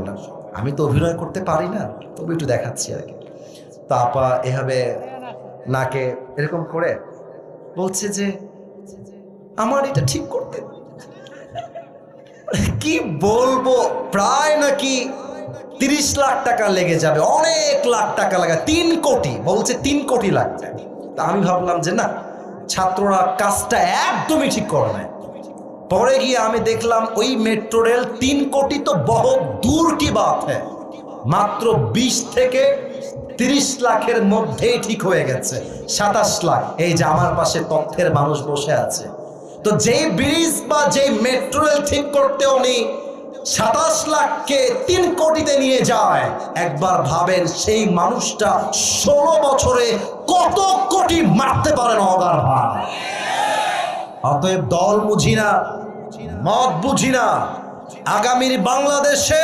করলাম। আমি তো অভিনয় করতে পারি না, তবে একটু দেখাচ্ছি আর কি। তো আপা এভাবে নাকে এরকম করে বলছে যে আমার এটা ঠিক করতে কি বলবো, প্রায় নাকি 30 লাখ টাকা লেগে যাবে, অনেক লাখ টাকা লাগে, 3 কোটি বলছে, 3 কোটি লাগবে। তা আমি ভাবলাম যে না, ছাত্ররা কাজটা একদমই ঠিক করে নাই। পরে গিয়ে আমি দেখলাম ওই মেট্রো রেল 3 কোটি তো বহুত দূর কি বাত হ্যায়, মাত্র 20 থেকে 30 লাখের মধ্যেই ঠিক হয়ে গেছে। 27 লাখ, এই যে আমার পাশে তথ্যের মানুষ বসে আছে। তো যেই ব্রিজ বা যেই মেট্রো রেল ঠিক করতে উনি 27 লাখকে 3 কোটিতে নিয়ে যায়, একবার ভাবেন সেই মানুষটা 16 বছরে কত কোটি মারতে পারেন অগার ভাই। অতএব দল বুঝি না, মত বুঝি না, আগামীর বাংলাদেশে